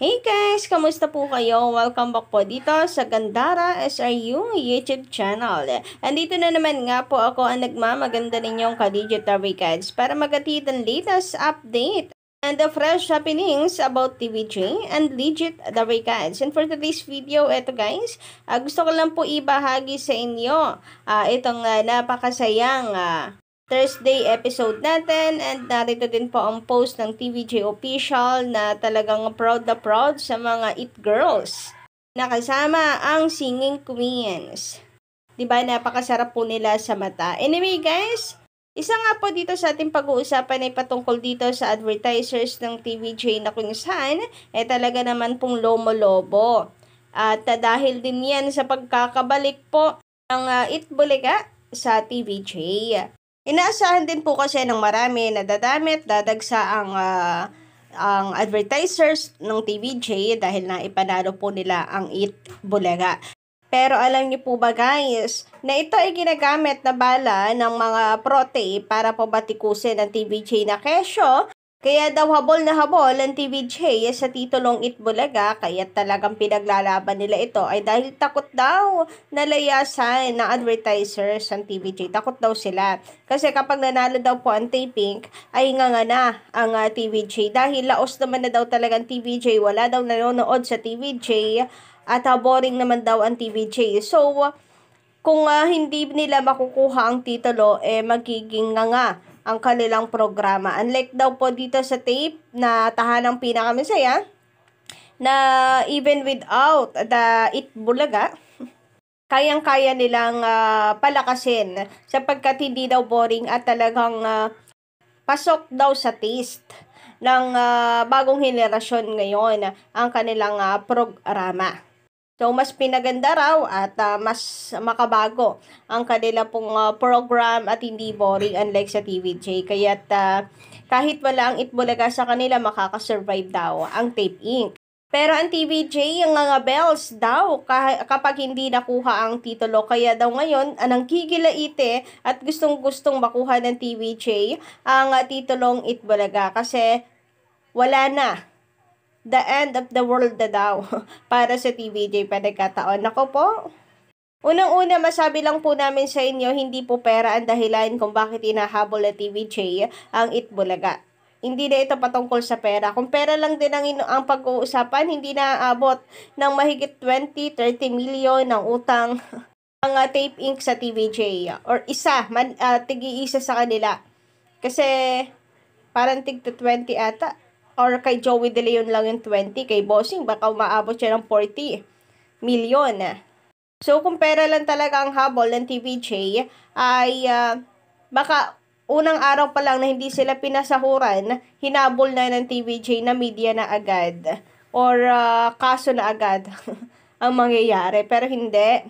Hey guys! Kamusta po kayo? Welcome back po dito sa Gandara SRU YouTube channel. Andito na naman nga po ako ang nagmamaganda ninyong ka-digital guides para magatid ang latest update and the fresh happenings about TVJ and Legit the guides. And for today's video, eto guys, gusto ko lang po ibahagi sa inyo itong napakasayang Thursday episode natin, and narito din po ang post ng TVJ Official na talagang proud na proud sa mga It Girls na kasama ang Singing Queens. Diba, napakasarap po nila sa mata. Anyway guys, isa nga po dito sa ating pag-uusapan ay patungkol dito sa advertisers ng TVJ na kung saan talaga naman pong lomo-lobo. At dahil din yan sa pagkakabalik po ng It Bulaga sa TVJ. Inaasahan din po kasi ng marami na dadagsa ang advertisers ng TVJ dahil na ipanalo po nila ang It Bulaga. Pero alam niyo po ba guys, na ito ay ginagamit na bala ng mga prote para po batikusin ang TVJ na kesyo. Kaya daw habol na habol ang TVJ sa titulong It Bulaga, kaya talagang pinaglalaban nila ito ay dahil takot daw na layasan ng advertisers ang TVJ. Takot daw sila. Kasi kapag nanalo daw po ang taping, ay nga na ang TVJ. Dahil laos naman na daw talagang TVJ, wala daw nanonood sa TVJ at boring naman daw ang TVJ. So, kung hindi nila makukuha ang titulo, magiging nga ang kanilang programa. Unlike daw po dito sa tape na tahanang pinakamisaya, na even without the It Bulaga, kayang-kaya nilang palakasin sapagkat hindi daw boring at talagang pasok daw sa taste ng bagong henerasyon ngayon ang kanilang programa. So, mas pinaganda raw at mas makabago ang kanila pong program at hindi boring unlike sa TVJ. Kaya't kahit wala ang It Bulaga sa kanila, makakasurvive daw ang Tape Inc. Pero ang TVJ, yung mga bells daw kapag hindi nakuha ang titulo. Kaya daw ngayon, anang gigilaite at gustong-gustong makuha ng TVJ ang titulong It Bulaga. Kasi wala na. The end of the world na daw para sa TVJ panagkataon. Nako po. Unang-una, masabi lang po namin sa inyo, hindi po pera ang dahilan kung bakit inahabol na TVJ ang It Bulaga. Hindi na ito patungkol sa pera. Kung pera lang din ang pag-uusapan, hindi na aabot ng mahigit 20-30 million ng utang ang Tape Inc. sa TVJ. Or tigi-isa sa kanila. Kasi parang tig-20 ata. Or kay Joey De Leon lang yung 20, kay Bossing baka umaabot siya ng 40 million. So kung pera lang talaga ang habol ng TVJ ay baka unang araw pa lang na hindi sila pinasahuran, hinabol na ng TVJ na media na agad or kaso na agad ang mangyayari. Pero hindi.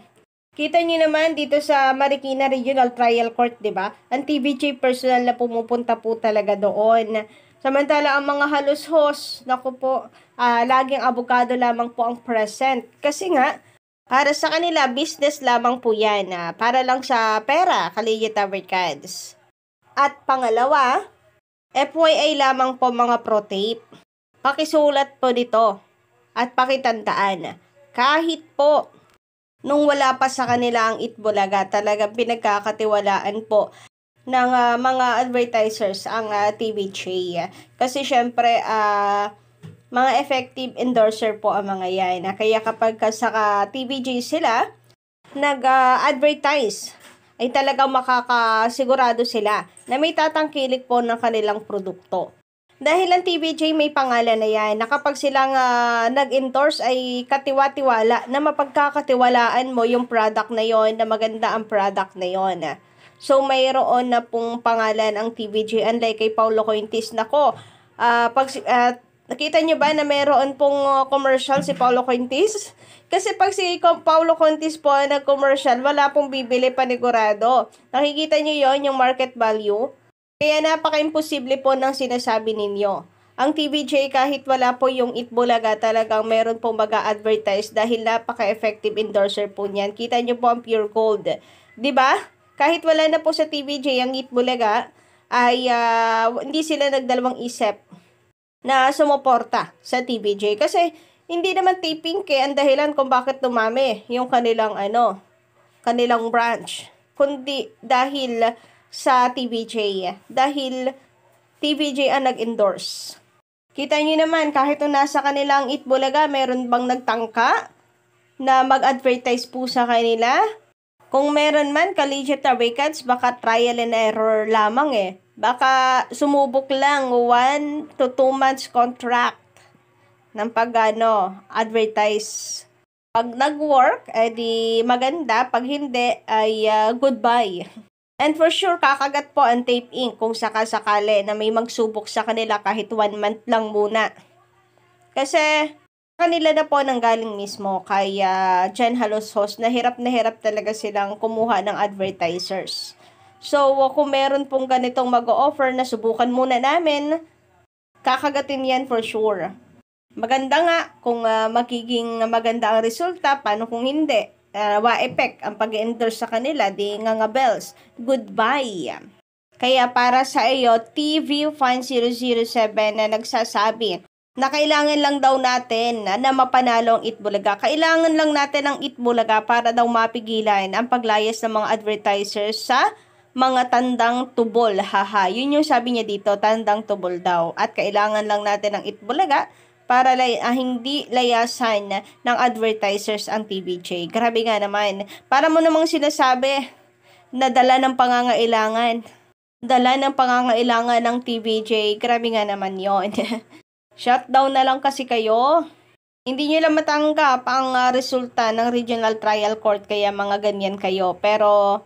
Kita niyo naman dito sa Marikina Regional Trial Court, 'di ba? Ang TVJ personal na pumupunta po talaga doon. Samantala, ang mga halos-hos, naku po, laging abogado lamang po ang present. Kasi nga, para sa kanila, business lamang po yan. Para lang sa pera, Kaliyita Mercads. At pangalawa, FYI lamang po mga pro-tape. Pakisulat po dito at pakitandaan. Kahit po, nung wala pa sa kanila ang It Bulaga, talagang pinagkakatiwalaan po ng mga advertisers ang TVJ. Kasi syempre, mga effective endorser po ang mga yan. Kaya kapag sa TVJ sila nag-advertise, ay talagang makakasigurado sila na may tatangkilik po ng kanilang produkto. Dahil ang TVJ may pangalan na yan, na kapag silang nag-endorse ay katiwa-tiwala na mapagkakatiwalaan mo yung product na yon, na maganda ang product na yon. So, mayroon na pong pangalan ang TVJ, unlike kay Paulo Cointis. Nako, nakita nyo ba na mayroon pong commercial si Paulo Cointis? Kasi pag si Paulo Cointis po nag-commercial, wala pong bibili panigurado. Nakikita nyo yon yung market value? Kaya napaka-imposible po ng sinasabi ninyo. Ang TVJ kahit wala po yung It Bulaga, talagang meron pong mag-advertise dahil napaka-effective endorser po niyan. Kita nyo po ang pure gold. 'Di ba? Kahit wala na po sa TVJ ang It Bulaga, ay hindi sila nagdalawang isip na sumuporta sa TVJ. Kasi hindi naman taping ang dahilan kung bakit dumami yung kanilang branch, kundi dahil sa TVJ. Dahil TVJ ang nag-endorse. Kita nyo naman, kahit nung nasa kanilang Itbulaga, meron bang nagtangka na mag-advertise po sa kanila? Kung meron man, Collegiate Awakens, baka trial and error lamang Baka sumubok lang 1 to 2 months contract ng advertise. Pag nag-work, di maganda. Pag hindi, ay goodbye. And for sure, kakagat po ang Tape Inc. kung sakasakali na may magsubok sa kanila kahit 1 month lang muna. Kasi kanila na po nanggaling mismo kay Jen Halosos na hirap talaga silang kumuha ng advertisers. So, kung meron pong ganitong mag-o-offer na subukan muna namin, kakagatin yan for sure. Maganda nga kung magiging maganda ang resulta, paano kung hindi? Wa-effect ang pag-endorse sa kanila, di nga bells. Goodbye. Kaya para sa iyo, TV Fan 007 na nagsasabi na kailangan lang daw natin na mapanalo ang Itbulaga. Kailangan lang natin ang Itbulaga para daw mapigilan ang paglayas ng mga advertisers sa mga tandang tubol. Haha, yun yung sabi niya dito, tandang tubol daw. At kailangan lang natin ang Itbulaga para hindi layasan ng advertisers ang TVJ. Grabe nga naman. Para mo namang sinasabi na dala ng pangangailangan. Dala ng pangangailangan ng TVJ. Grabe nga naman yon. Shutdown na lang kasi kayo. Hindi nyo lang matanggap ang resulta ng Regional Trial Court kaya mga ganyan kayo. Pero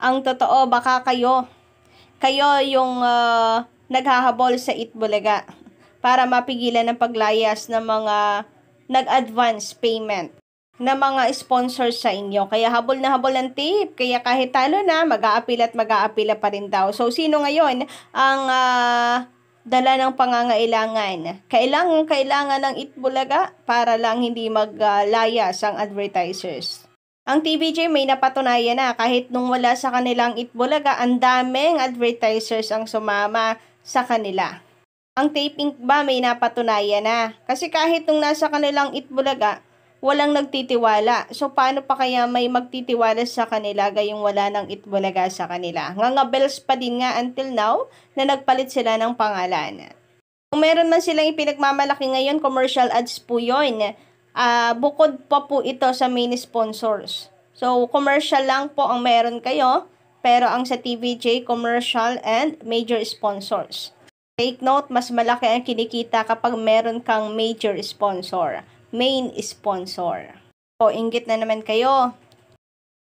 ang totoo, baka kayo yung naghahabol sa Itbulaga para mapigilan ang paglayas ng mga nag-advance payment na mga sponsors sa inyo. Kaya habol na habol ang tape. Kaya kahit talo na, mag-aapila pa rin daw. So, sino ngayon ang dala ng pangangailangan? Kailangan ng Itbulaga para lang hindi maglayas ang advertisers. Ang TVJ may napatunayan na kahit nung wala sa kanilang Itbulaga, ang daming advertisers ang sumama sa kanila. Ang Tape Inc. ba may napatunayan na? Kasi kahit nung nasa kanilang Itbulaga, walang nagtitiwala. So, paano pa kaya may magtitiwala sa kanila gayong wala ng Itbulaga sa kanila? Ngangabels pa din nga until now na nagpalit sila ng pangalan. Kung meron man silang ipinagmamalaki ngayon, commercial ads po yun. Bukod pa po ito sa main sponsors. So, commercial lang po ang meron kayo, pero ang sa TVJ, commercial and major sponsors. Take note, mas malaki ang kinikita kapag meron kang major sponsor, main sponsor. O, inggit na naman kayo.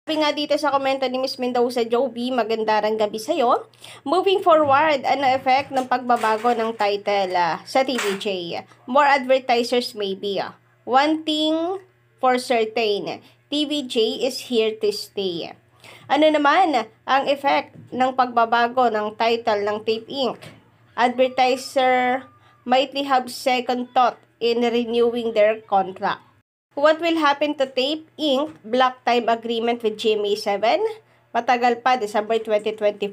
Sabi nga dito sa komento ni Miss Mendoza Joby, magandang gabi sa'yo. Moving forward, ano effect ng pagbabago ng title sa TVJ? More advertisers maybe. One thing for certain, TVJ is here to stay. Ano naman ang effect ng pagbabago ng title ng Tape Inc.? Advertiser might have second thought in renewing their contract. What will happen to Tape Inc. Block time agreement with GMA7? Matagal pa, December 2024.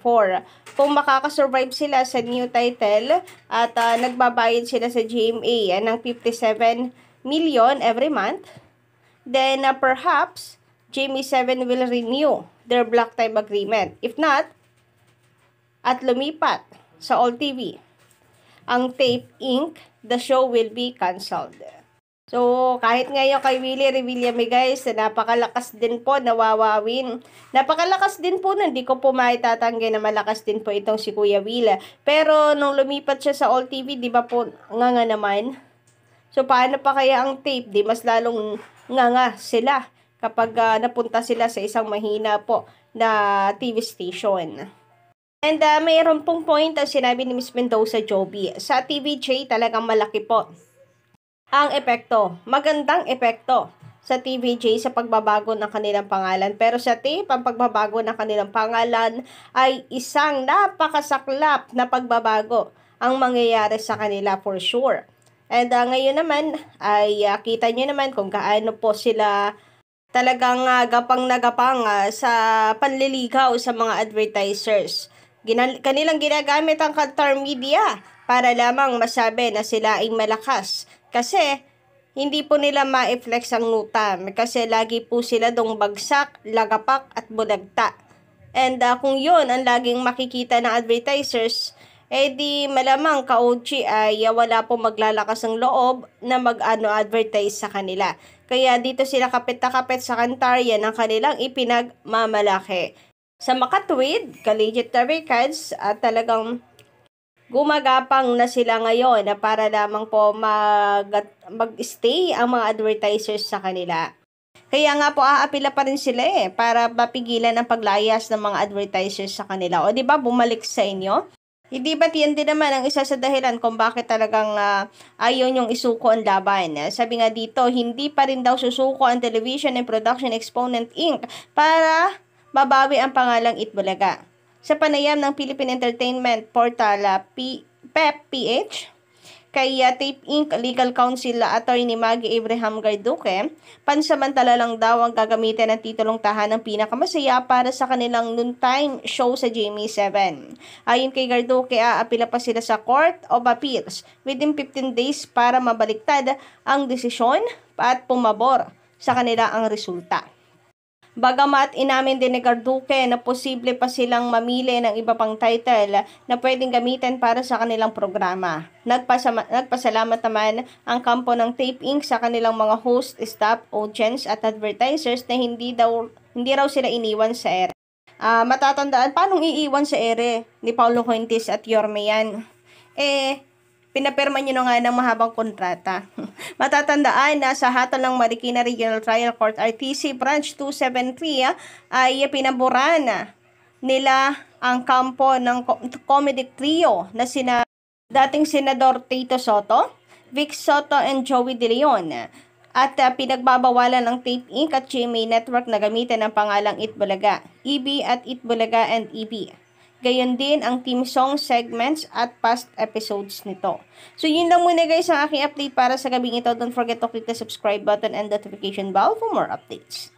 Kung makakasurvive sila sa new title at nagbabayad sila sa GMA ng 57 million every month, then perhaps GMA7 will renew their block time agreement. If not, at lumipat sa All TV ang Tape Inc., the show will be canceled. So, kahit ngayon kay Willie Revillame guys, napakalakas din po nawawawin. Napakalakas din po nun. Hindi ko po maitatanggi na malakas din po itong si Kuya Will. Pero nung lumipat siya sa All TV, di ba po nga naman? So, paano pa kaya ang tape? Di mas lalong nga sila kapag napunta sila sa isang mahina po na TV station. And mayroon pong point ang sinabi ni Miss Mendoza Joby. Sa TVJ talagang malaki po ang epekto. Magandang epekto sa TVJ sa pagbabago ng kanilang pangalan. Pero sa tape, ang pagbabago ng kanilang pangalan ay isang napakasaklap na pagbabago ang mangyayari sa kanila for sure. And ngayon naman ay kita nyo naman kung gaano po sila talagang gapang na gapang sa panliligaw sa mga advertisers. Kanilang ginagamit ang Qatar media para lamang masabi na sila ay malakas. Kasi hindi po nila ma-flex ang nutam kasi lagi po sila dong bagsak, lagapak at bulagta. And kung yun ang laging makikita ng advertisers, di malamang ka-OG ay wala po maglalakas ng loob na mag-advertise sa kanila. Kaya dito sila kapit na kapit sa kantarya ng kanilang ipinagmamalaki. Sa makatwid, Collegiate Records at talagang gumagapang na sila ngayon na para lamang po mag-stay ang mga advertisers sa kanila. Kaya nga po aapila pa rin sila para mapigilan ang paglayas ng mga advertisers sa kanila. O di ba bumalik sa inyo? Hindi ba yan din naman ang isa sa dahilan kung bakit talagang ayaw niyong isuko ang laban? Sabi nga dito, hindi pa rin daw susuko ang Television and Production Exponent Inc. para mabawi ang pangalang Itbulaga. Sa panayam ng Philippine Entertainment Portal PEP-PH, kay Tape Inc. Legal Counsel Attorney Maggie Abraham Garduque, pansamantala lang daw ang gagamitin ng titulong tahanang pinakamasaya para sa kanilang noontime show sa GMA7. Ayon kay Garduque, aapila pa sila sa Court of Appeals within 15 days para mabaliktad ang desisyon at pumabor sa kanila ang resulta. Bagamat inamin din ni Garduque na posible pa silang mamili ng iba pang title na pwedeng gamitin para sa kanilang programa. Nagpasalamat naman ang kampo ng Tape Inc. sa kanilang mga host, staff, audience at advertisers na hindi raw sila iniwan sa ere. Matatandaan, paanong iiwan sa ere ni Paulo Fuentes at Yorme yan? Pinapirma nyo na nga ng mahabang kontrata. Matatandaan na sa hatol ng Marikina Regional Trial Court RTC Branch 273 ay pinaboran nila ang kampo ng comedy trio na dating Senador Tito Soto, Vic Soto and Joey De Leon. At pinagbabawalan ng Tape Inc. at GMA Network na gamitin ang pangalang Itbulaga, EB at Itbulaga and EB. Gayon din ang theme song segments at past episodes nito. So yun lang muna guys ang aking update para sa gabing ito. Don't forget to click the subscribe button and notification bell for more updates.